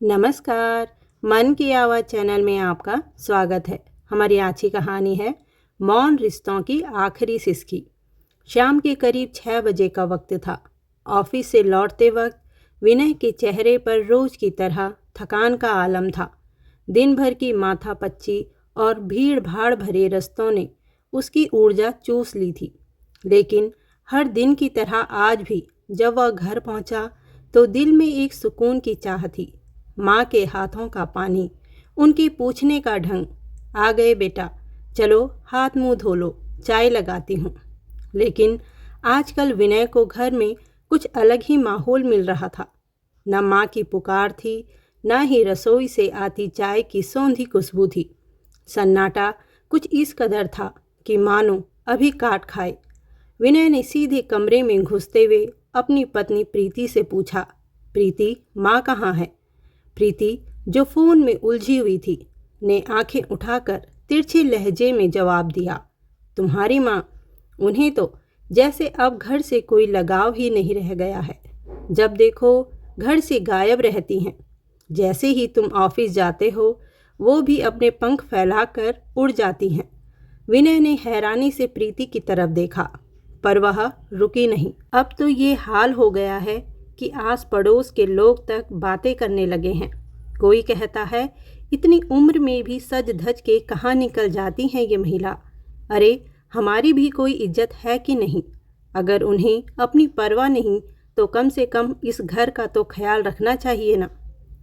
नमस्कार। मन की आवाज़ चैनल में आपका स्वागत है। हमारी आज की कहानी है मौन रिश्तों की आखिरी सिसकी। शाम के करीब 6 बजे का वक्त था। ऑफिस से लौटते वक्त विनय के चेहरे पर रोज की तरह थकान का आलम था। दिन भर की माथापच्ची और भीड़ भाड़ भरे रास्तों ने उसकी ऊर्जा चूस ली थी। लेकिन हर दिन की तरह आज भी जब वह घर पहुंचा तो दिल में एक सुकून की चाह थी। माँ के हाथों का पानी, उनके पूछने का ढंग, आ गए बेटा, चलो हाथ मुंह धो लो, चाय लगाती हूँ। लेकिन आजकल विनय को घर में कुछ अलग ही माहौल मिल रहा था। न माँ की पुकार थी, न ही रसोई से आती चाय की सौंधी खुशबू थी। सन्नाटा कुछ इस कदर था कि मानो अभी काट खाए। विनय ने सीधे कमरे में घुसते हुए अपनी पत्नी प्रीति से पूछा, प्रीति, माँ कहाँ है? प्रीति, जो फोन में उलझी हुई थी, ने आंखें उठाकर तिरछे लहजे में जवाब दिया, तुम्हारी माँ? उन्हें तो जैसे अब घर से कोई लगाव ही नहीं रह गया है। जब देखो घर से गायब रहती हैं। जैसे ही तुम ऑफिस जाते हो वो भी अपने पंख फैलाकर उड़ जाती हैं। विनय ने हैरानी से प्रीति की तरफ देखा, पर वह रुकी नहीं। अब तो ये हाल हो गया है कि आस पड़ोस के लोग तक बातें करने लगे हैं। कोई कहता है, इतनी उम्र में भी सज धज के कहाँ निकल जाती हैं ये महिला। अरे, हमारी भी कोई इज्जत है कि नहीं? अगर उन्हें अपनी परवाह नहीं तो कम से कम इस घर का तो ख्याल रखना चाहिए ना।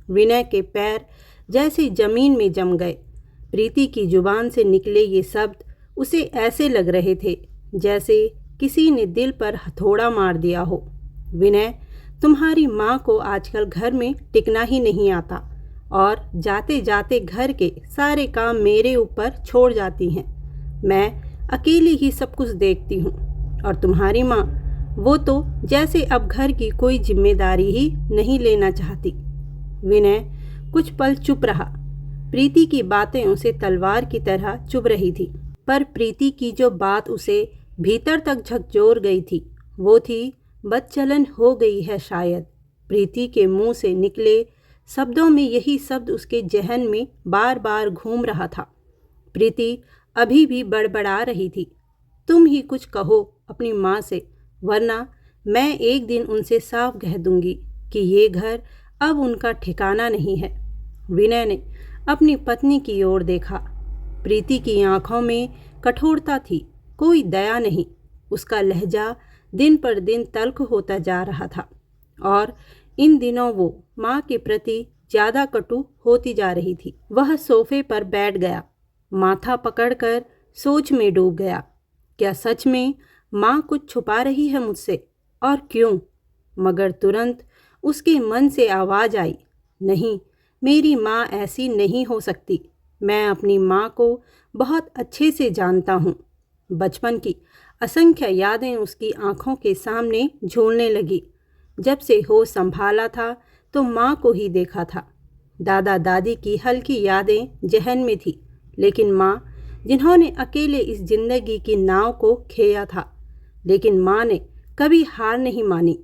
विनय के पैर जैसे जमीन में जम गए। प्रीति की जुबान से निकले ये शब्द उसे ऐसे लग रहे थे जैसे किसी ने दिल पर हथौड़ा मार दिया हो। विनय, तुम्हारी माँ को आजकल घर में टिकना ही नहीं आता और जाते जाते घर के सारे काम मेरे ऊपर छोड़ जाती हैं। मैं अकेली ही सब कुछ देखती हूँ और तुम्हारी माँ, वो तो जैसे अब घर की कोई जिम्मेदारी ही नहीं लेना चाहती। विनय कुछ पल चुप रहा। प्रीति की बातें उसे तलवार की तरह चुभ रही थी, पर प्रीति की जो बात उसे भीतर तक झकझोर गई थी वो थी, बदचलन हो गई है शायद। प्रीति के मुंह से निकले शब्दों में यही शब्द उसके जहन में बार बार घूम रहा था। प्रीति अभी भी बड़बड़ा रही थी, तुम ही कुछ कहो अपनी माँ से, वरना मैं एक दिन उनसे साफ कह दूंगी कि ये घर अब उनका ठिकाना नहीं है। विनय ने अपनी पत्नी की ओर देखा। प्रीति की आंखों में कठोरता थी, कोई दया नहीं। उसका लहजा दिन पर दिन तल्ख होता जा रहा था और इन दिनों वो माँ के प्रति ज़्यादा कटु होती जा रही थी। वह सोफे पर बैठ गया, माथा पकड़कर सोच में डूब गया। क्या सच में माँ कुछ छुपा रही है मुझसे, और क्यों? मगर तुरंत उसके मन से आवाज़ आई, नहीं, मेरी माँ ऐसी नहीं हो सकती। मैं अपनी माँ को बहुत अच्छे से जानता हूँ। बचपन की असंख्य यादें उसकी आंखों के सामने झूलने लगी। जब से होश संभाला था तो माँ को ही देखा था। दादा दादी की हल्की यादें जहन में थी, लेकिन माँ, जिन्होंने अकेले इस जिंदगी की नाव को खेया था। लेकिन माँ ने कभी हार नहीं मानी।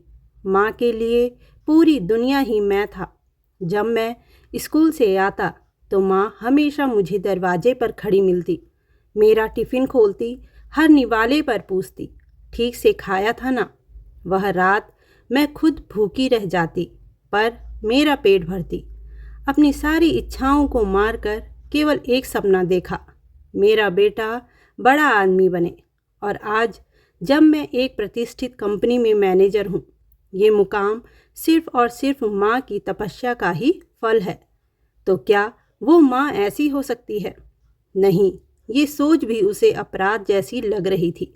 माँ के लिए पूरी दुनिया ही मैं था। जब मैं स्कूल से आता तो माँ हमेशा मुझे दरवाजे पर खड़ी मिलती, मेरा टिफ़िन खोलती, हर निवाले पर पूछती, ठीक से खाया था ना। वह रात मैं खुद भूखी रह जाती, पर मेरा पेट भरती। अपनी सारी इच्छाओं को मारकर केवल एक सपना देखा, मेरा बेटा बड़ा आदमी बने। और आज जब मैं एक प्रतिष्ठित कंपनी में मैनेजर हूँ, ये मुकाम सिर्फ और सिर्फ माँ की तपस्या का ही फल है। तो क्या वो माँ ऐसी हो सकती है? नहीं, ये सोच भी उसे अपराध जैसी लग रही थी।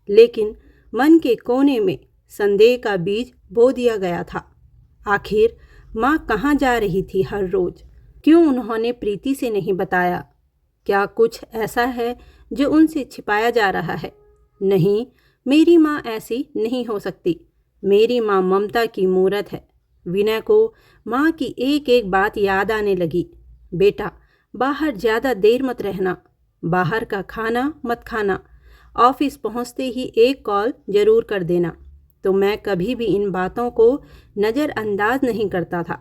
लेकिन मन के कोने में संदेह का बीज बो दिया गया था। आखिर माँ कहाँ जा रही थी हर रोज? क्यों उन्होंने प्रीति से नहीं बताया? क्या कुछ ऐसा है जो उनसे छिपाया जा रहा है? नहीं, मेरी माँ ऐसी नहीं हो सकती। मेरी माँ ममता की मूरत है। विनय को माँ की एक एक बात याद आने लगी। बेटा, बाहर ज़्यादा देर मत रहना, बाहर का खाना मत खाना, ऑफिस पहुँचते ही एक कॉल ज़रूर कर देना। तो मैं कभी भी इन बातों को नज़रअंदाज नहीं करता था।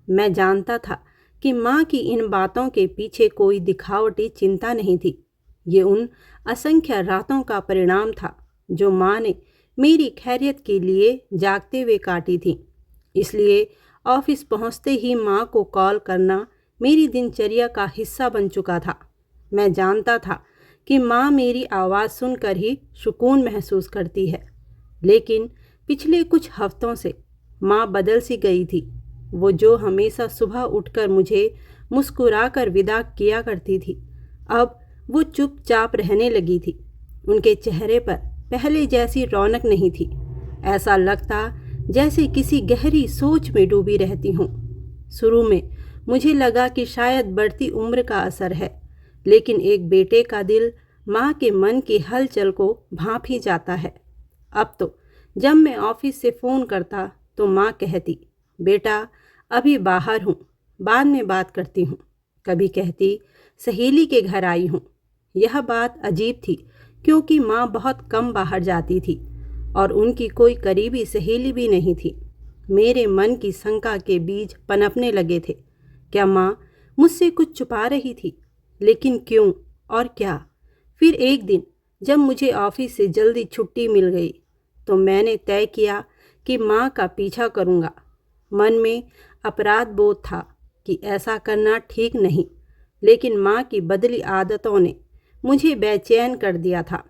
मैं जानता था कि माँ की इन बातों के पीछे कोई दिखावटी चिंता नहीं थी। ये उन असंख्य रातों का परिणाम था जो माँ ने मेरी खैरियत के लिए जागते हुए काटी थी। इसलिए ऑफिस पहुँचते ही माँ को कॉल करना मेरी दिनचर्या का हिस्सा बन चुका था। मैं जानता था कि माँ मेरी आवाज़ सुनकर ही सुकून महसूस करती है, लेकिन पिछले कुछ हफ्तों से माँ बदल सी गई थी। वो जो हमेशा सुबह उठकर मुझे मुस्कुराकर विदा किया करती थी, अब वो चुपचाप रहने लगी थी। उनके चेहरे पर पहले जैसी रौनक नहीं थी। ऐसा लगता जैसे किसी गहरी सोच में डूबी रहती हूँ। शुरू में मुझे लगा कि शायद बढ़ती उम्र का असर है, लेकिन एक बेटे का दिल माँ के मन की हलचल को भांप ही जाता है। अब तो जब मैं ऑफिस से फ़ोन करता तो माँ कहती, बेटा अभी बाहर हूँ, बाद में बात करती हूँ। कभी कहती, सहेली के घर आई हूँ। यह बात अजीब थी क्योंकि माँ बहुत कम बाहर जाती थी और उनकी कोई करीबी सहेली भी नहीं थी। मेरे मन की शंका के बीज पनपने लगे थे। क्या माँ मुझसे कुछ छुपा रही थी? लेकिन क्यों और क्या? फिर एक दिन जब मुझे ऑफिस से जल्दी छुट्टी मिल गई तो मैंने तय किया कि माँ का पीछा करूँगा। मन में अपराध बोध था कि ऐसा करना ठीक नहीं, लेकिन माँ की बदली आदतों ने मुझे बेचैन कर दिया था।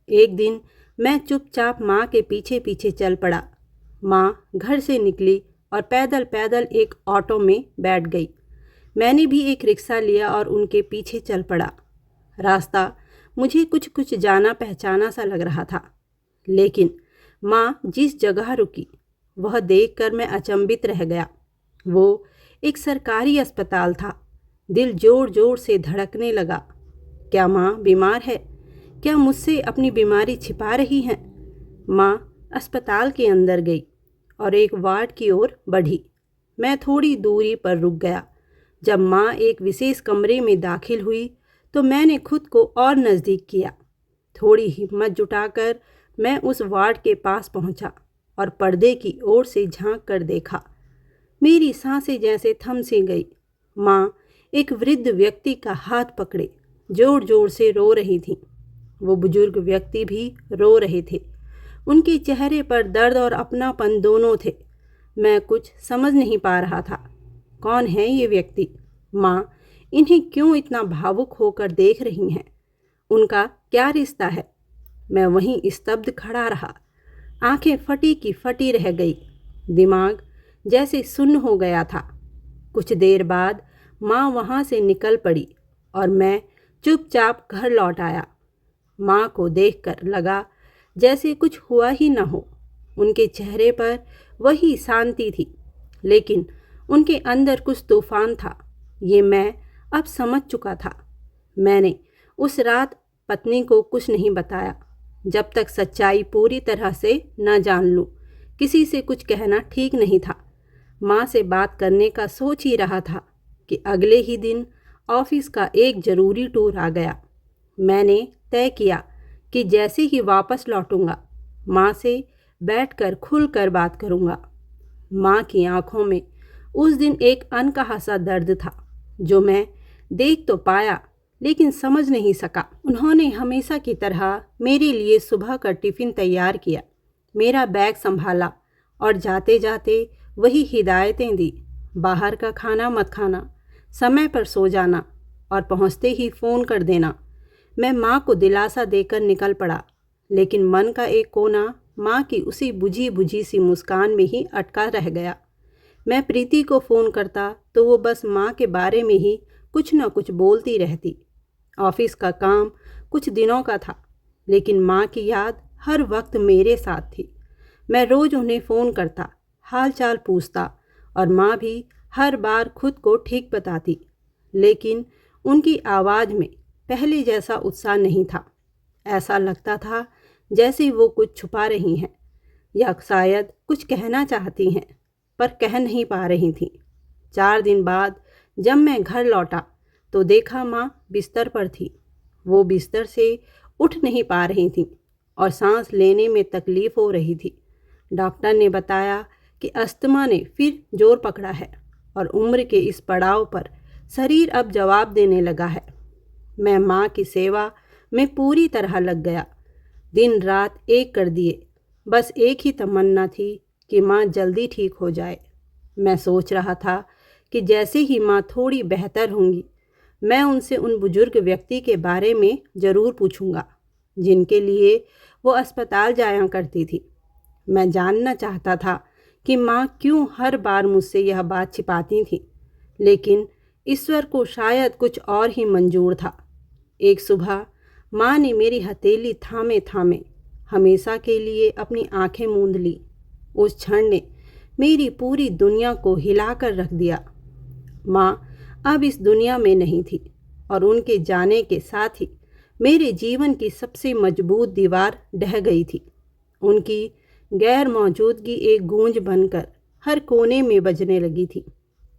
एक दिन मैं चुपचाप माँ के पीछे पीछे चल पड़ा। माँ घर से निकली और पैदल पैदल एक ऑटो में बैठ गई। मैंने भी एक रिक्शा लिया और उनके पीछे चल पड़ा। रास्ता मुझे कुछ कुछ जाना पहचाना सा लग रहा था, लेकिन माँ जिस जगह रुकी वह देखकर मैं अचंभित रह गया। वो एक सरकारी अस्पताल था। दिल जोर जोर से धड़कने लगा। क्या माँ बीमार है? क्या मुझसे अपनी बीमारी छिपा रही हैं? माँ अस्पताल के अंदर गई और एक वार्ड की ओर बढ़ी। मैं थोड़ी दूरी पर रुक गया। जब माँ एक विशेष कमरे में दाखिल हुई तो मैंने खुद को और नज़दीक किया। थोड़ी हिम्मत जुटाकर मैं उस वार्ड के पास पहुंचा और पर्दे की ओर से झांक कर देखा। मेरी सांसें जैसे थम सी गई। माँ एक वृद्ध व्यक्ति का हाथ पकड़े जोर जोर से रो रही थी। वो बुजुर्ग व्यक्ति भी रो रहे थे। उनके चेहरे पर दर्द और अपनापन दोनों थे। मैं कुछ समझ नहीं पा रहा था। कौन है ये व्यक्ति? माँ इन्हें क्यों इतना भावुक होकर देख रही हैं? उनका क्या रिश्ता है? मैं वहीं स्तब्ध खड़ा रहा। आंखें फटी की फटी रह गई। दिमाग जैसे सुन्न हो गया था। कुछ देर बाद माँ वहाँ से निकल पड़ी और मैं चुपचाप घर लौट आया। माँ को देखकर लगा जैसे कुछ हुआ ही न हो। उनके चेहरे पर वही शांति थी, लेकिन उनके अंदर कुछ तूफान था। ये मैं अब समझ चुका था। मैंने उस रात पत्नी को कुछ नहीं बताया। जब तक सच्चाई पूरी तरह से न जान लूँ, किसी से कुछ कहना ठीक नहीं था। माँ से बात करने का सोच ही रहा था कि अगले ही दिन ऑफिस का एक ज़रूरी टूर आ गया। मैंने तय किया कि जैसे ही वापस लौटूंगा माँ से बैठकर खुलकर बात करूँगा। माँ की आंखों में उस दिन एक अनकहा सा दर्द था जो मैं देख तो पाया लेकिन समझ नहीं सका। उन्होंने हमेशा की तरह मेरे लिए सुबह का टिफ़िन तैयार किया, मेरा बैग संभाला और जाते जाते वही हिदायतें दी। बाहर का खाना मत खाना, समय पर सो जाना और पहुँचते ही फ़ोन कर देना। मैं माँ को दिलासा देकर निकल पड़ा, लेकिन मन का एक कोना माँ की उसी बुझी बुझी सी मुस्कान में ही अटका रह गया। मैं प्रीति को फ़ोन करता तो वो बस माँ के बारे में ही कुछ न कुछ बोलती रहती। ऑफिस का काम कुछ दिनों का था, लेकिन माँ की याद हर वक्त मेरे साथ थी। मैं रोज़ उन्हें फ़ोन करता, हाल चाल पूछता और माँ भी हर बार खुद को ठीक बताती, लेकिन उनकी आवाज़ में पहले जैसा उत्साह नहीं था। ऐसा लगता था जैसे वो कुछ छुपा रही हैं या शायद कुछ कहना चाहती हैं पर कह नहीं पा रही थीं। 4 दिन बाद जब मैं घर लौटा तो देखा माँ बिस्तर पर थी। वो बिस्तर से उठ नहीं पा रही थीं और सांस लेने में तकलीफ़ हो रही थी। डॉक्टर ने बताया कि अस्थमा ने फिर जोर पकड़ा है। और उम्र के इस पड़ाव पर शरीर अब जवाब देने लगा है। मैं माँ की सेवा में पूरी तरह लग गया। दिन रात एक कर दिए। बस एक ही तमन्ना थी कि माँ जल्दी ठीक हो जाए। मैं सोच रहा था कि जैसे ही माँ थोड़ी बेहतर होंगी, मैं उनसे उन बुजुर्ग व्यक्ति के बारे में ज़रूर पूछूंगा जिनके लिए वो अस्पताल जाया करती थी। मैं जानना चाहता था कि माँ क्यों हर बार मुझसे यह बात छिपाती थी, लेकिन ईश्वर को शायद कुछ और ही मंजूर था। एक सुबह माँ ने मेरी हथेली थामे थामे हमेशा के लिए अपनी आंखें मूंद ली। उस क्षण ने मेरी पूरी दुनिया को हिलाकर रख दिया। माँ अब इस दुनिया में नहीं थी और उनके जाने के साथ ही मेरे जीवन की सबसे मजबूत दीवार ढह गई थी। उनकी गैर मौजूदगी एक गूंज बनकर हर कोने में बजने लगी थी।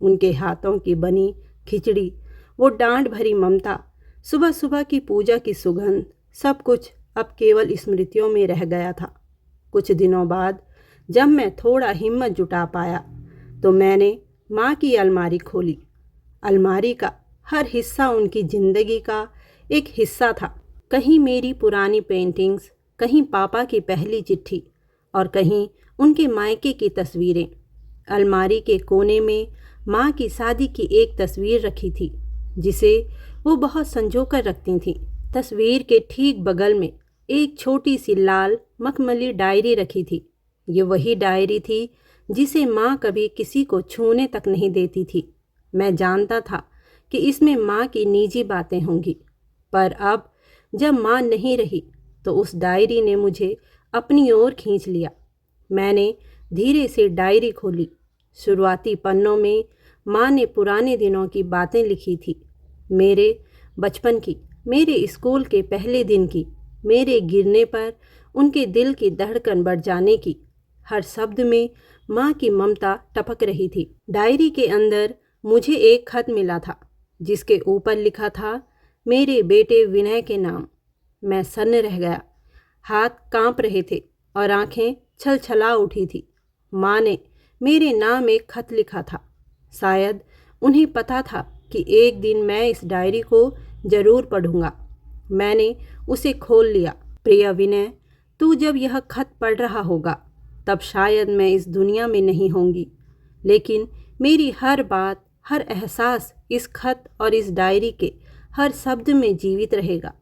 उनके हाथों की बनी खिचड़ी, वो डांट भरी ममता, सुबह सुबह की पूजा की सुगंध, सब कुछ अब केवल स्मृतियों में रह गया था। कुछ दिनों बाद जब मैं थोड़ा हिम्मत जुटा पाया तो मैंने माँ की अलमारी खोली। अलमारी का हर हिस्सा उनकी ज़िंदगी का एक हिस्सा था। कहीं मेरी पुरानी पेंटिंग्स, कहीं पापा की पहली चिट्ठी और कहीं उनके मायके की तस्वीरें। अलमारी के कोने में माँ की शादी की एक तस्वीर रखी थी जिसे वो बहुत संजो कर रखती थीं। तस्वीर के ठीक बगल में एक छोटी सी लाल मखमली डायरी रखी थी। ये वही डायरी थी जिसे माँ कभी किसी को छूने तक नहीं देती थी। मैं जानता था कि इसमें माँ की निजी बातें होंगी, पर अब जब माँ नहीं रही तो उस डायरी ने मुझे अपनी ओर खींच लिया। मैंने धीरे से डायरी खोली। शुरुआती पन्नों में माँ ने पुराने दिनों की बातें लिखी थी, मेरे बचपन की, मेरे स्कूल के पहले दिन की, मेरे गिरने पर उनके दिल की धड़कन बढ़ जाने की। हर शब्द में माँ की ममता टपक रही थी। डायरी के अंदर मुझे एक खत मिला था जिसके ऊपर लिखा था, मेरे बेटे विनय के नाम। मैं सन्न रह गया। हाथ कांप रहे थे और आंखें छलछला उठी थी। माँ ने मेरे नाम एक खत लिखा था। शायद उन्हें पता था कि एक दिन मैं इस डायरी को ज़रूर पढ़ूंगा। मैंने उसे खोल लिया। प्रिय विनय, तू जब यह खत पढ़ रहा होगा तब शायद मैं इस दुनिया में नहीं होंगी, लेकिन मेरी हर बात, हर एहसास इस खत और इस डायरी के हर शब्द में जीवित रहेगा।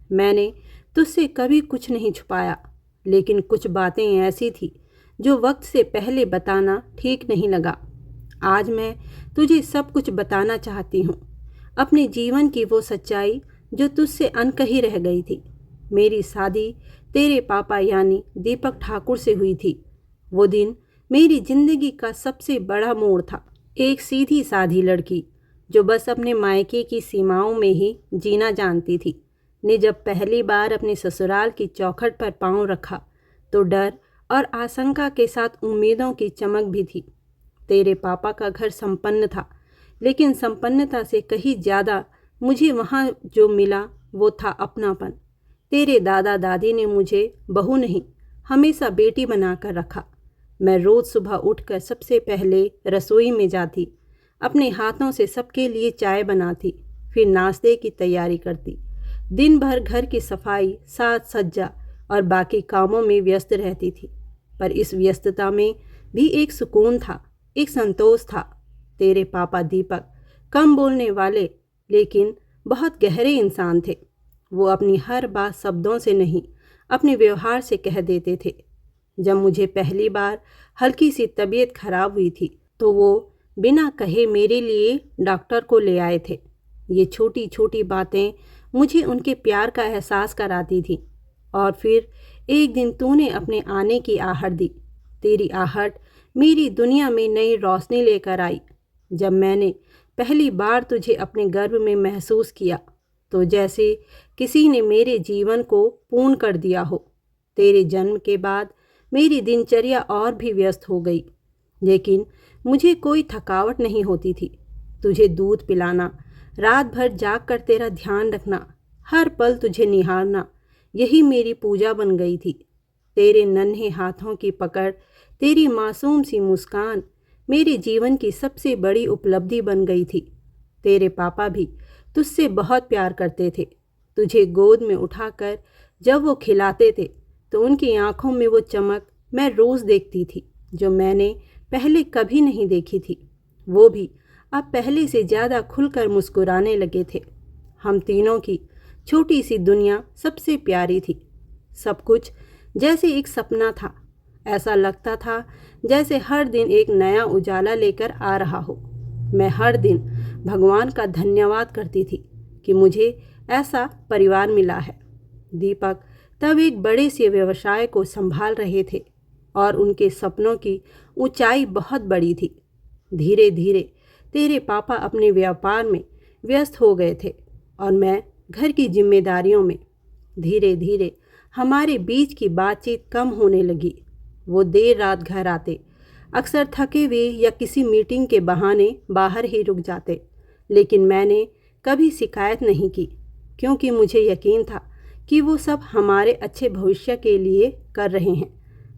मैंने तुझसे कभी कुछ नहीं छुपाया, लेकिन कुछ बातें ऐसी थी जो वक्त से पहले बताना ठीक नहीं लगा। आज मैं तुझे सब कुछ बताना चाहती हूँ, अपने जीवन की वो सच्चाई जो तुझसे अनकही रह गई थी। मेरी शादी तेरे पापा यानी दीपक ठाकुर से हुई थी। वो दिन मेरी जिंदगी का सबसे बड़ा मोड़ था। एक सीधी साधी लड़की जो बस अपने मायके की सीमाओं में ही जीना जानती थी ने जब पहली बार अपने ससुराल की चौखट पर पांव रखा तो डर और आशंका के साथ उम्मीदों की चमक भी थी। तेरे पापा का घर संपन्न था, लेकिन संपन्नता से कहीं ज़्यादा मुझे वहाँ जो मिला वो था अपनापन। तेरे दादा दादी ने मुझे बहू नहीं, हमेशा बेटी बनाकर रखा। मैं रोज़ सुबह उठकर सबसे पहले रसोई में जाती, अपने हाथों से सबके लिए चाय बनाती, फिर नाश्ते की तैयारी करती। दिन भर घर की सफाई, साज सज्जा और बाकी कामों में व्यस्त रहती थी। पर इस व्यस्तता में भी एक सुकून था, एक संतोष था। तेरे पापा दीपक कम बोलने वाले लेकिन बहुत गहरे इंसान थे। वो अपनी हर बात शब्दों से नहीं, अपने व्यवहार से कह देते थे। जब मुझे पहली बार हल्की सी तबीयत खराब हुई थी तो वो बिना कहे मेरे लिए डॉक्टर को ले आए थे। ये छोटी छोटी बातें मुझे उनके प्यार का एहसास कराती थी। और फिर एक दिन तूने अपने आने की आहट दी। तेरी आहट मेरी दुनिया में नई रोशनी लेकर आई। जब मैंने पहली बार तुझे अपने गर्भ में महसूस किया तो जैसे किसी ने मेरे जीवन को पूर्ण कर दिया हो। तेरे जन्म के बाद मेरी दिनचर्या और भी व्यस्त हो गई, लेकिन मुझे कोई थकावट नहीं होती थी। तुझे दूध पिलाना, रात भर जाग कर तेरा ध्यान रखना, हर पल तुझे निहारना, यही मेरी पूजा बन गई थी। तेरे नन्हे हाथों की पकड़, तेरी मासूम सी मुस्कान मेरे जीवन की सबसे बड़ी उपलब्धि बन गई थी। तेरे पापा भी तुझसे बहुत प्यार करते थे। तुझे गोद में उठाकर जब वो खिलाते थे तो उनकी आंखों में वो चमक मैं रोज़ देखती थी जो मैंने पहले कभी नहीं देखी थी। वो भी अब पहले से ज़्यादा खुलकर मुस्कुराने लगे थे। हम तीनों की छोटी सी दुनिया सबसे प्यारी थी। सब कुछ जैसे एक सपना था। ऐसा लगता था जैसे हर दिन एक नया उजाला लेकर आ रहा हो। मैं हर दिन भगवान का धन्यवाद करती थी कि मुझे ऐसा परिवार मिला है। दीपक तब एक बड़े से व्यवसाय को संभाल रहे थे और उनके सपनों की ऊंचाई बहुत बड़ी थी। धीरे धीरे तेरे पापा अपने व्यापार में व्यस्त हो गए थे और मैं घर की जिम्मेदारियों में। धीरे धीरे हमारे बीच की बातचीत कम होने लगी। वो देर रात घर आते, अक्सर थके हुए या किसी मीटिंग के बहाने बाहर ही रुक जाते। लेकिन मैंने कभी शिकायत नहीं की क्योंकि मुझे यकीन था कि वो सब हमारे अच्छे भविष्य के लिए कर रहे हैं।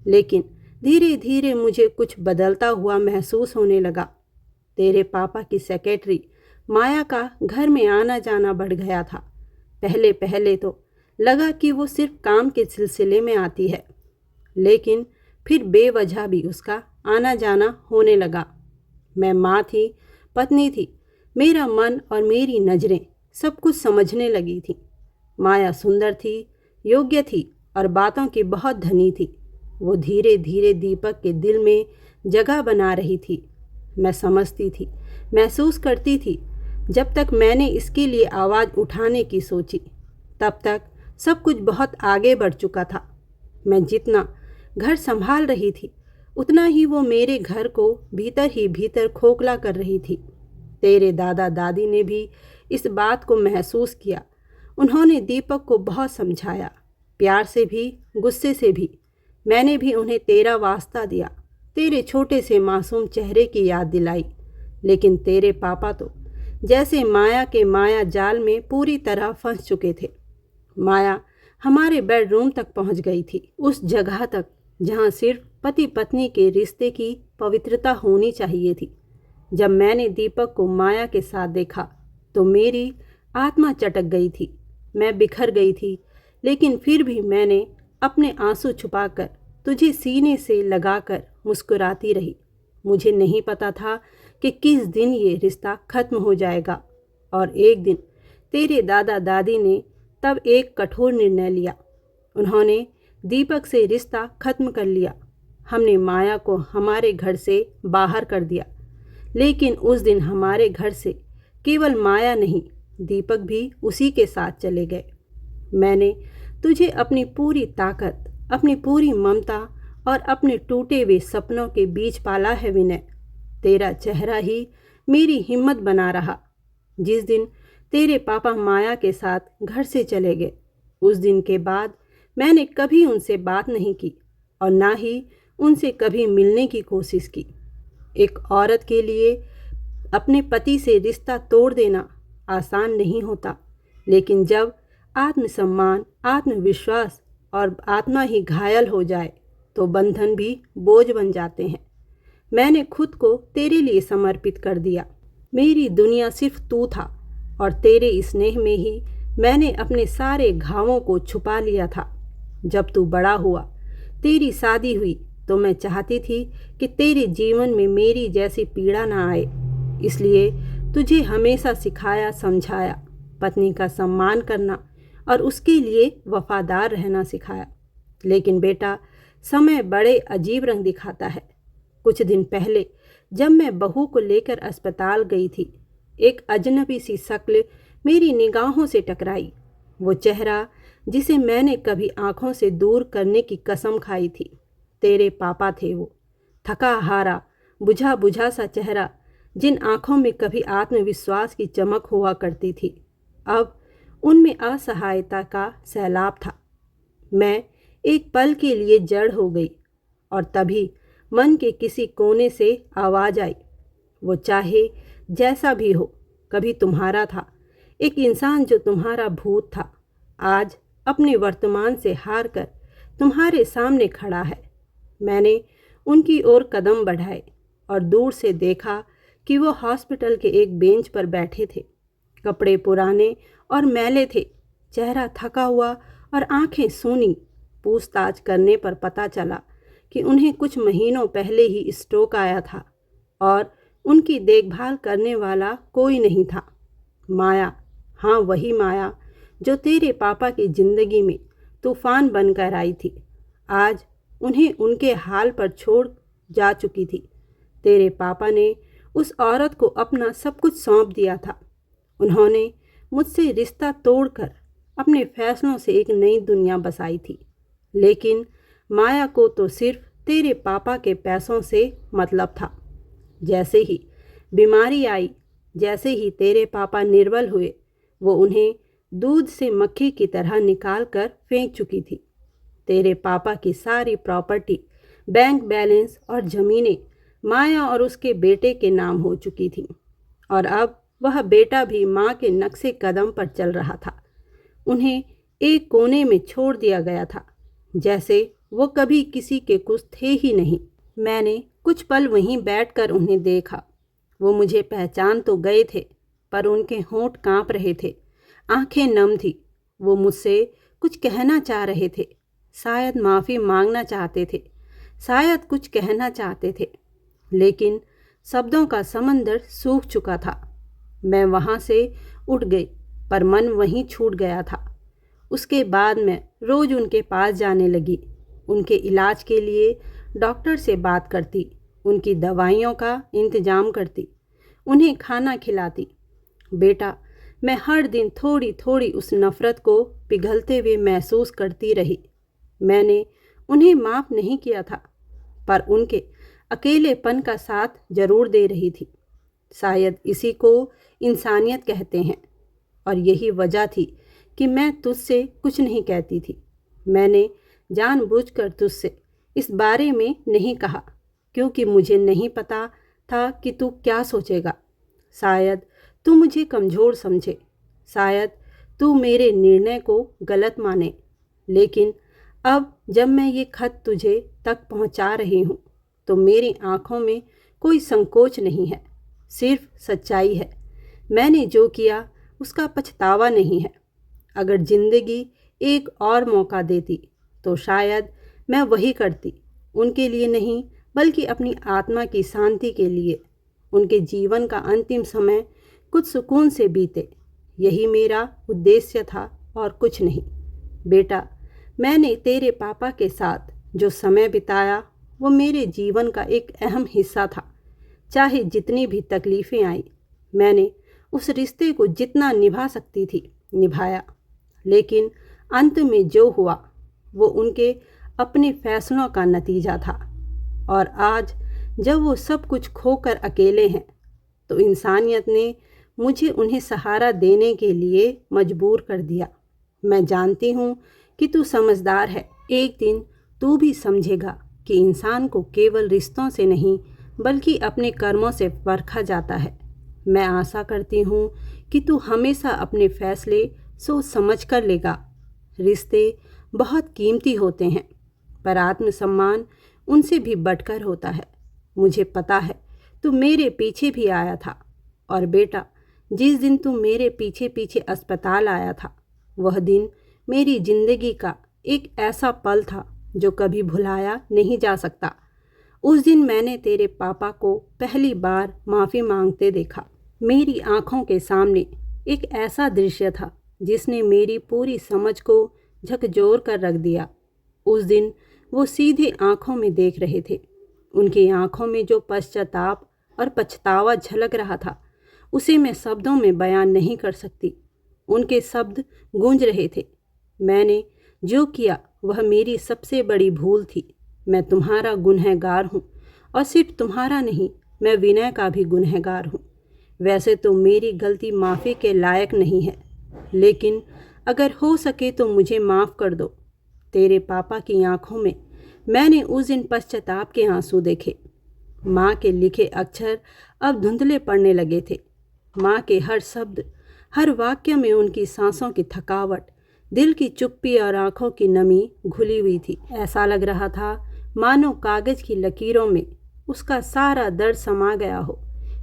लेकिन धीरे धीरे मुझे कुछ बदलता हुआ महसूस होने लगा। तेरे पापा की सेक्रेटरी माया का घर में आना जाना बढ़ गया था। पहले पहले तो लगा कि वो सिर्फ काम के सिलसिले में आती है, लेकिन फिर बेवजह भी उसका आना जाना होने लगा। मैं माँ थी, पत्नी थी, मेरा मन और मेरी नज़रें सब कुछ समझने लगी थी। माया सुंदर थी, योग्य थी और बातों की बहुत धनी थी। वो धीरे धीरे दीपक के दिल में जगह बना रही थी। मैं समझती थी, महसूस करती थी। जब तक मैंने इसके लिए आवाज़ उठाने की सोची, तब तक सब कुछ बहुत आगे बढ़ चुका था। मैं जितना घर संभाल रही थी, उतना ही वो मेरे घर को भीतर ही भीतर खोखला कर रही थी। तेरे दादा दादी ने भी इस बात को महसूस किया। उन्होंने दीपक को बहुत समझाया, प्यार से भी, गुस्से से भी। मैंने भी उन्हें तेरा वास्ता दिया, तेरे छोटे से मासूम चेहरे की याद दिलाई। लेकिन तेरे पापा तो जैसे माया के माया जाल में पूरी तरह फंस चुके थे। माया हमारे बेडरूम तक पहुंच गई थी, उस जगह तक जहां सिर्फ पति पत्नी के रिश्ते की पवित्रता होनी चाहिए थी। जब मैंने दीपक को माया के साथ देखा तो मेरी आत्मा चटक गई थी। मैं बिखर गई थी, लेकिन फिर भी मैंने अपने आंसू छुपाकर तुझे सीने से लगाकर मुस्कुराती रही। मुझे नहीं पता था कि किस दिन ये रिश्ता खत्म हो जाएगा। और एक दिन तेरे दादा दादी ने तब एक कठोर निर्णय लिया। उन्होंने दीपक से रिश्ता खत्म कर लिया। हमने माया को हमारे घर से बाहर कर दिया। लेकिन उस दिन हमारे घर से केवल माया नहीं, दीपक भी उसी के साथ चले गए। मैंने तुझे अपनी पूरी ताकत, अपनी पूरी ममता और अपने टूटे हुए सपनों के बीच पाला है विनय। तेरा चेहरा ही मेरी हिम्मत बना रहा। जिस दिन तेरे पापा माया के साथ घर से चले गए, उस दिन के बाद मैंने कभी उनसे बात नहीं की और ना ही उनसे कभी मिलने की कोशिश की। एक औरत के लिए अपने पति से रिश्ता तोड़ देना आसान नहीं होता, लेकिन जब आत्मसम्मान, आत्मविश्वास और आत्मा ही घायल हो जाए तो बंधन भी बोझ बन जाते हैं। मैंने खुद को तेरे लिए समर्पित कर दिया। मेरी दुनिया सिर्फ तू था और तेरे स्नेह में ही मैंने अपने सारे घावों को छुपा लिया था। जब तू बड़ा हुआ, तेरी शादी हुई, तो मैं चाहती थी कि तेरे जीवन में मेरी जैसी पीड़ा ना आए। इसलिए तुझे हमेशा सिखाया, समझाया, पत्नी का सम्मान करना और उसके लिए वफादार रहना सिखाया। लेकिन बेटा, समय बड़े अजीब रंग दिखाता है। कुछ दिन पहले जब मैं बहू को लेकर अस्पताल गई थी, एक अजनबी सी शक्ल मेरी निगाहों से टकराई। वो चेहरा जिसे मैंने कभी आंखों से दूर करने की कसम खाई थी। तेरे पापा थे वो, थका हारा, बुझा बुझा सा चेहरा, जिन आंखों में कभी आत्मविश्वास की चमक हुआ करती थी, अब उनमें असहायता का सैलाब था। मैं एक पल के लिए जड़ हो गई और तभी मन के किसी कोने से आवाज़ आई, वो चाहे जैसा भी हो, कभी तुम्हारा था। एक इंसान जो तुम्हारा भूत था, आज अपने वर्तमान से हार कर तुम्हारे सामने खड़ा है। मैंने उनकी ओर कदम बढ़ाए और दूर से देखा कि वो हॉस्पिटल के एक बेंच पर बैठे थे। कपड़े पुराने और मैले थे, चेहरा थका हुआ और आंखें सूनी। पूछताछ करने पर पता चला कि उन्हें कुछ महीनों पहले ही स्ट्रोक आया था और उनकी देखभाल करने वाला कोई नहीं था। माया, हाँ वही माया जो तेरे पापा की जिंदगी में तूफान बनकर आई थी, आज उन्हें उनके हाल पर छोड़ जा चुकी थी। तेरे पापा ने उस औरत को अपना सब कुछ सौंप दिया था। उन्होंने मुझसे रिश्ता तोड़कर अपने फैसलों से एक नई दुनिया बसाई थी, लेकिन माया को तो सिर्फ तेरे पापा के पैसों से मतलब था। जैसे ही बीमारी आई, जैसे ही तेरे पापा निर्बल हुए, वो उन्हें दूध से मक्खी की तरह निकाल कर फेंक चुकी थी। तेरे पापा की सारी प्रॉपर्टी, बैंक बैलेंस और ज़मीनें माया और उसके बेटे के नाम हो चुकी थी और अब वह बेटा भी माँ के नक्शे कदम पर चल रहा था। उन्हें एक कोने में छोड़ दिया गया था, जैसे वो कभी किसी के कुछ थे ही नहीं। मैंने कुछ पल वहीं बैठकर उन्हें देखा। वो मुझे पहचान तो गए थे, पर उनके होंठ कांप रहे थे, आंखें नम थी। वो मुझसे कुछ कहना चाह रहे थे, शायद माफ़ी मांगना चाहते थे, शायद कुछ कहना चाहते थे, लेकिन शब्दों का समंदर सूख चुका था। मैं वहाँ से उठ गई, पर मन वहीं छूट गया था। उसके बाद मैं रोज़ उनके पास जाने लगी, उनके इलाज के लिए डॉक्टर से बात करती, उनकी दवाइयों का इंतज़ाम करती, उन्हें खाना खिलाती। बेटा, मैं हर दिन थोड़ी थोड़ी उस नफ़रत को पिघलते हुए महसूस करती रही। मैंने उन्हें माफ़ नहीं किया था, पर उनके अकेलेपन का साथ जरूर दे रही थी। शायद इसी को इंसानियत कहते हैं, और यही वजह थी कि मैं तुझसे कुछ नहीं कहती थी। मैंने जानबूझकर तुझसे इस बारे में नहीं कहा, क्योंकि मुझे नहीं पता था कि तू क्या सोचेगा। शायद तू मुझे कमज़ोर समझे, शायद तू मेरे निर्णय को गलत माने, लेकिन अब जब मैं ये खत तुझे तक पहुंचा रही हूँ, तो मेरी आँखों में कोई संकोच नहीं है, सिर्फ सच्चाई है। मैंने जो किया उसका पछतावा नहीं है। अगर ज़िंदगी एक और मौका देती तो शायद मैं वही करती, उनके लिए नहीं बल्कि अपनी आत्मा की शांति के लिए। उनके जीवन का अंतिम समय कुछ सुकून से बीते, यही मेरा उद्देश्य था और कुछ नहीं। बेटा, मैंने तेरे पापा के साथ जो समय बिताया वो मेरे जीवन का एक अहम हिस्सा था। चाहे जितनी भी तकलीफ़ें आई, मैंने उस रिश्ते को जितना निभा सकती थी निभाया, लेकिन अंत में जो हुआ वो उनके अपने फैसलों का नतीजा था। और आज जब वो सब कुछ खोकर अकेले हैं, तो इंसानियत ने मुझे उन्हें सहारा देने के लिए मजबूर कर दिया। मैं जानती हूँ कि तू समझदार है, एक दिन तू भी समझेगा कि इंसान को केवल रिश्तों से नहीं बल्कि अपने कर्मों से परखा जाता है। मैं आशा करती हूँ कि तू हमेशा अपने फैसले सोच समझ कर लेगा। रिश्ते बहुत कीमती होते हैं, पर आत्मसम्मान उनसे भी बढ़कर होता है। मुझे पता है तू मेरे पीछे भी आया था, और बेटा, जिस दिन तू मेरे पीछे पीछे अस्पताल आया था, वह दिन मेरी ज़िंदगी का एक ऐसा पल था जो कभी भुलाया नहीं जा सकता। उस दिन मैंने तेरे पापा को पहली बार माफ़ी मांगते देखा। मेरी आँखों के सामने एक ऐसा दृश्य था जिसने मेरी पूरी समझ को झकझोर कर रख दिया। उस दिन वो सीधे आँखों में देख रहे थे। उनकी आँखों में जो पश्चाताप और पछतावा झलक रहा था, उसे मैं शब्दों में बयान नहीं कर सकती। उनके शब्द गूंज रहे थे, मैंने जो किया वह मेरी सबसे बड़ी भूल थी। मैं तुम्हारा गुनहगार हूँ, और सिर्फ तुम्हारा नहीं, मैं विनय का भी गुनहगार हूँ। वैसे तो मेरी गलती माफ़ी के लायक नहीं है, लेकिन अगर हो सके तो मुझे माफ़ कर दो। तेरे पापा की आंखों में मैंने उस दिन पश्चाताप के आंसू देखे। माँ के लिखे अक्षर अब धुंधले पड़ने लगे थे। माँ के हर शब्द, हर वाक्य में उनकी सांसों की थकावट, दिल की चुप्पी और आंखों की नमी घुली हुई थी। ऐसा लग रहा था मानो कागज़ की लकीरों में उसका सारा दर्द समा गया हो।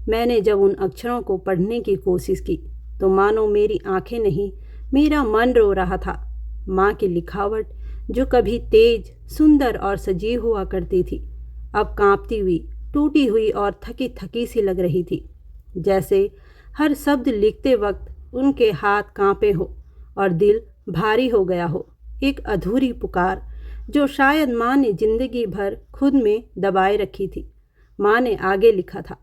मैंने जब उन अक्षरों को पढ़ने की कोशिश की तो मानो मेरी आंखें नहीं, मेरा मन रो रहा था। माँ की लिखावट जो कभी तेज, सुंदर और सजीव हुआ करती थी, अब कांपती हुई, टूटी हुई और थकी थकी सी लग रही थी, जैसे हर शब्द लिखते वक्त उनके हाथ कांपे हो और दिल भारी हो गया हो। एक अधूरी पुकार जो शायद माँ ने जिंदगी भर खुद में दबाए रखी थी। माँ ने आगे लिखा था,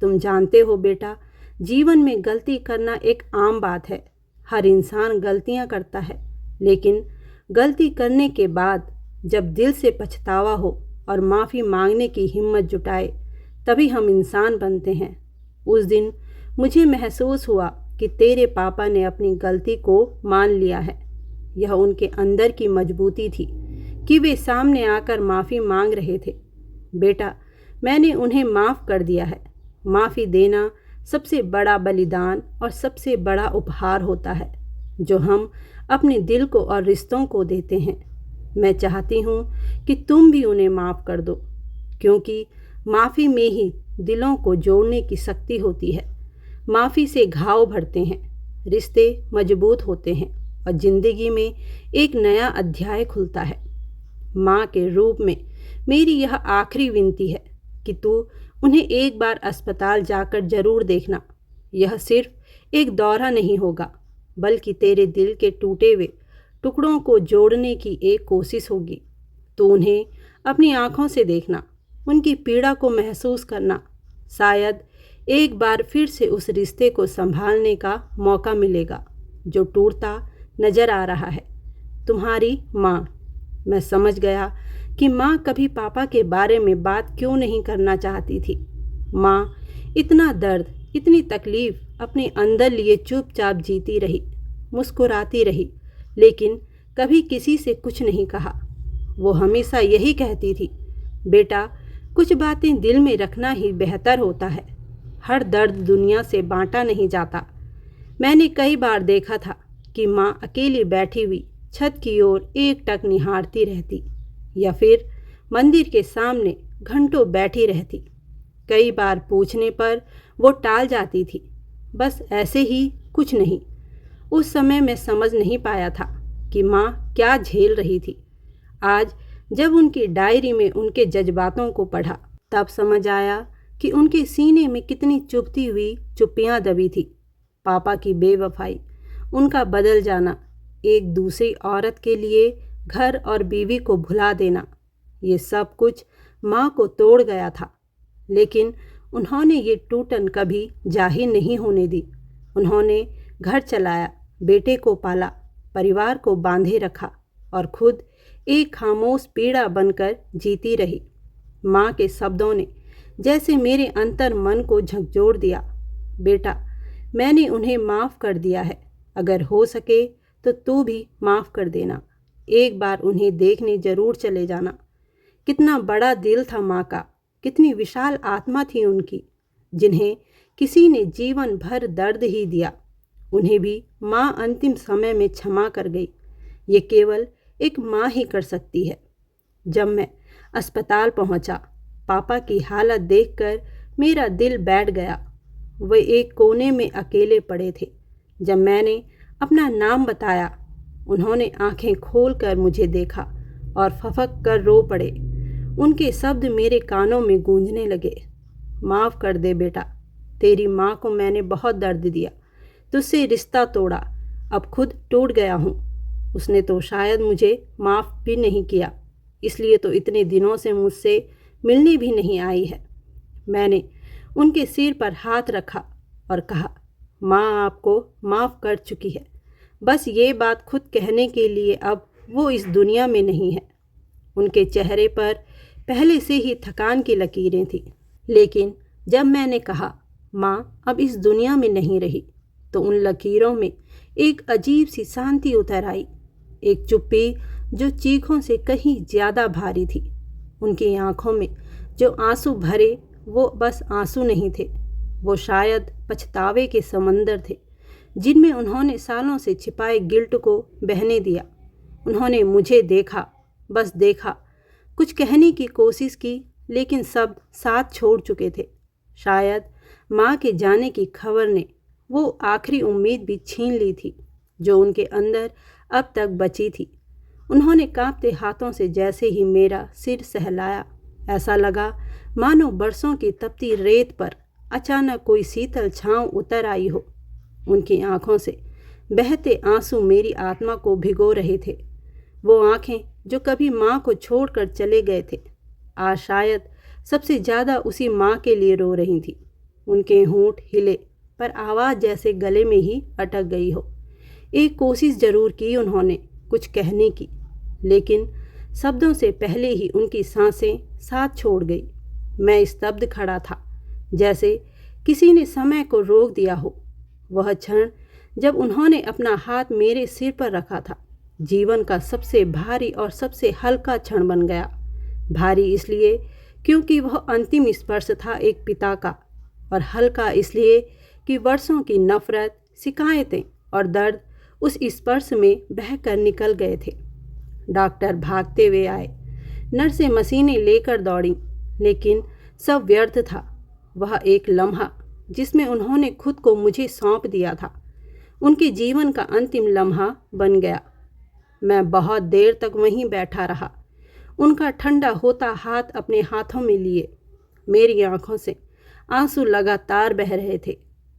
तुम जानते हो बेटा, जीवन में गलती करना एक आम बात है। हर इंसान गलतियाँ करता है, लेकिन गलती करने के बाद जब दिल से पछतावा हो और माफ़ी मांगने की हिम्मत जुटाए, तभी हम इंसान बनते हैं। उस दिन मुझे महसूस हुआ कि तेरे पापा ने अपनी गलती को मान लिया है। यह उनके अंदर की मजबूती थी कि वे सामने आकर माफ़ी मांग रहे थे। बेटा, मैंने उन्हें माफ़ कर दिया है। माफ़ी देना सबसे बड़ा बलिदान और सबसे बड़ा उपहार होता है जो हम अपने दिल को और रिश्तों को देते हैं। मैं चाहती हूँ कि तुम भी उन्हें माफ़ कर दो, क्योंकि माफ़ी में ही दिलों को जोड़ने की शक्ति होती है। माफ़ी से घाव भरते हैं, रिश्ते मजबूत होते हैं और ज़िंदगी में एक नया अध्याय खुलता है। माँ के रूप में मेरी यह आखिरी विनती है कि तू उन्हें एक बार अस्पताल जाकर ज़रूर देखना। यह सिर्फ एक दौरा नहीं होगा, बल्कि तेरे दिल के टूटे हुए टुकड़ों को जोड़ने की एक कोशिश होगी। तो उन्हें अपनी आँखों से देखना, उनकी पीड़ा को महसूस करना। शायद एक बार फिर से उस रिश्ते को संभालने का मौका मिलेगा जो टूटता नजर आ रहा है। तुम्हारी माँ। मैं समझ गया कि माँ कभी पापा के बारे में बात क्यों नहीं करना चाहती थी। माँ इतना दर्द, इतनी तकलीफ अपने अंदर लिए चुपचाप जीती रही, मुस्कुराती रही, लेकिन कभी किसी से कुछ नहीं कहा। वो हमेशा यही कहती थी, बेटा, कुछ बातें दिल में रखना ही बेहतर होता है। हर दर्द दुनिया से बांटा नहीं जाता। मैंने कई बार देखा था कि माँ अकेली बैठी हुई छत की ओर एकटक निहारती रहती, या फिर मंदिर के सामने घंटों बैठी रहती। कई बार पूछने पर वो टाल जाती थी, बस ऐसे ही, कुछ नहीं। उस समय मैं समझ नहीं पाया था कि माँ क्या झेल रही थी। आज जब उनकी डायरी में उनके जज्बातों को पढ़ा, तब समझ आया कि उनके सीने में कितनी चुभती हुई चुप्पियाँ दबी थी। पापा की बेवफाई, उनका बदल जाना, एक दूसरी औरत के लिए घर और बीवी को भुला देना, ये सब कुछ माँ को तोड़ गया था। लेकिन उन्होंने ये टूटन कभी जाहिर नहीं होने दी। उन्होंने घर चलाया, बेटे को पाला, परिवार को बांधे रखा और खुद एक खामोश पीड़ा बनकर जीती रही। माँ के शब्दों ने जैसे मेरे अंतर मन को झकझोर दिया। बेटा, मैंने उन्हें माफ़ कर दिया है। अगर हो सके तो तू भी माफ़ कर देना। एक बार उन्हें देखने ज़रूर चले जाना। कितना बड़ा दिल था माँ का, कितनी विशाल आत्मा थी उनकी, जिन्हें किसी ने जीवन भर दर्द ही दिया। उन्हें भी माँ अंतिम समय में क्षमा कर गई। ये केवल एक माँ ही कर सकती है। जब मैं अस्पताल पहुँचा, पापा की हालत देखकर मेरा दिल बैठ गया। वे एक कोने में अकेले पड़े थे। जब मैंने अपना नाम बताया, उन्होंने आंखें खोलकर मुझे देखा और फफक कर रो पड़े। उनके शब्द मेरे कानों में गूंजने लगे, माफ़ कर दे बेटा, तेरी माँ को मैंने बहुत दर्द दिया, तुझसे रिश्ता तोड़ा, अब खुद टूट गया हूँ। उसने तो शायद मुझे माफ़ भी नहीं किया, इसलिए तो इतने दिनों से मुझसे मिलने भी नहीं आई है। मैंने उनके सिर पर हाथ रखा और कहा, माँ आपको माफ़ कर चुकी है। बस ये बात खुद कहने के लिए अब वो इस दुनिया में नहीं है। उनके चेहरे पर पहले से ही थकान की लकीरें थीं। लेकिन जब मैंने कहा, माँ अब इस दुनिया में नहीं रही, तो उन लकीरों में एक अजीब सी शांति उतर आई। एक चुप्पी जो चीखों से कहीं ज़्यादा भारी थी। उनकी आंखों में जो आंसू भरे, वो बस आंसू नहीं थे, वो शायद पछतावे के समंदर थे, जिनमें उन्होंने सालों से छिपाए गिल्ट को बहने दिया। उन्होंने मुझे देखा, बस देखा, कुछ कहने की कोशिश की, लेकिन सब साथ छोड़ चुके थे। शायद माँ के जाने की खबर ने वो आखिरी उम्मीद भी छीन ली थी जो उनके अंदर अब तक बची थी। उन्होंने कांपते हाथों से जैसे ही मेरा सिर सहलाया, ऐसा लगा मानो बरसों की तपती रेत पर अचानक कोई शीतल छांव उतर आई हो। उनकी आंखों से बहते आंसू मेरी आत्मा को भिगो रहे थे। वो आंखें जो कभी माँ को छोड़कर चले गए थे, आज शायद सबसे ज़्यादा उसी माँ के लिए रो रही थी। उनके होंठ हिले पर आवाज़ जैसे गले में ही अटक गई हो। एक कोशिश जरूर की उन्होंने कुछ कहने की, लेकिन शब्दों से पहले ही उनकी सांसें साथ छोड़ गई। मैं स्तब्ध खड़ा था, जैसे किसी ने समय को रोक दिया हो। वह क्षण जब उन्होंने अपना हाथ मेरे सिर पर रखा था, जीवन का सबसे भारी और सबसे हल्का क्षण बन गया। भारी इसलिए क्योंकि वह अंतिम स्पर्श था एक पिता का, और हल्का इसलिए कि वर्षों की नफरत, शिकायतें और दर्द उस स्पर्श में बहकर निकल गए थे। डॉक्टर भागते हुए आए, नर्सें मशीनें लेकर दौड़ीं, लेकिन सब व्यर्थ था। वह एक लम्हा जिसमें उन्होंने खुद को मुझे सौंप दिया था, उनके जीवन का अंतिम लम्हा बन गया। मैं बहुत देर तक वहीं बैठा रहा, उनका ठंडा होता हाथ अपने हाथों में लिए। मेरी आंखों से आंसू लगातार बह रहे थे।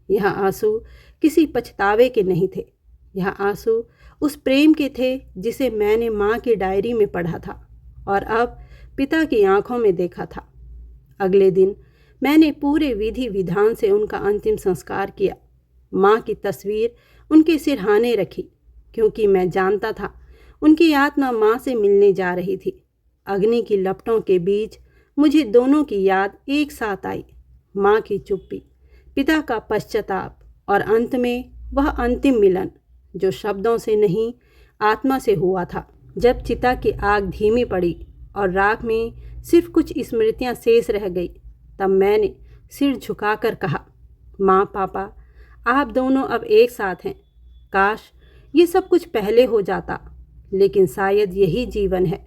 यह आंसू किसी पछतावे के नहीं थे, यह आंसू उस प्रेम के थे जिसे मैंने माँ की डायरी में पढ़ा था और अब पिता की आंखों में देखा था। अगले दिन मैंने पूरे विधि विधान से उनका अंतिम संस्कार किया। माँ की तस्वीर उनके सिरहाने रखी, क्योंकि मैं जानता था उनकी आत्मा माँ से मिलने जा रही थी। अग्नि की लपटों के बीच मुझे दोनों की याद एक साथ आई, माँ की चुप्पी, पिता का पश्चाताप और अंत में वह अंतिम मिलन जो शब्दों से नहीं आत्मा से हुआ था। जब चिता की आग धीमी पड़ी और राख में सिर्फ कुछ स्मृतियां शेष रह गई, तब मैंने सिर झुकाकर कहा, माँ पापा, आप दोनों अब एक साथ हैं। काश ये सब कुछ पहले हो जाता, लेकिन शायद यही जीवन है,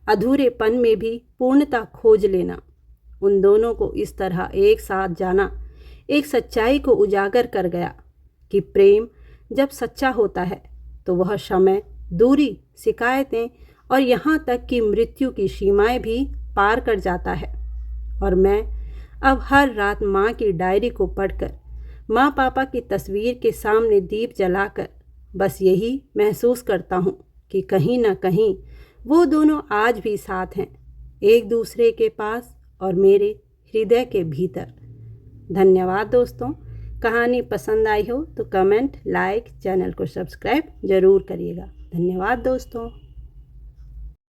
अधूरेपन में भी पूर्णता खोज लेना। उन दोनों को इस तरह एक साथ जाना एक सच्चाई को उजागर कर गया कि प्रेम जब सच्चा होता है तो वह समय, दूरी, शिकायतें और यहाँ तक कि मृत्यु की सीमाएं भी पार कर जाता है। और मैं अब हर रात माँ की डायरी को पढ़कर, माँ पापा की तस्वीर के सामने दीप जलाकर बस यही महसूस करता हूँ कि कहीं ना कहीं वो दोनों आज भी साथ हैं, एक दूसरे के पास और मेरे हृदय के भीतर। धन्यवाद दोस्तों। कहानी पसंद आई हो तो कमेंट, लाइक, चैनल को सब्सक्राइब ज़रूर करिएगा। धन्यवाद दोस्तों।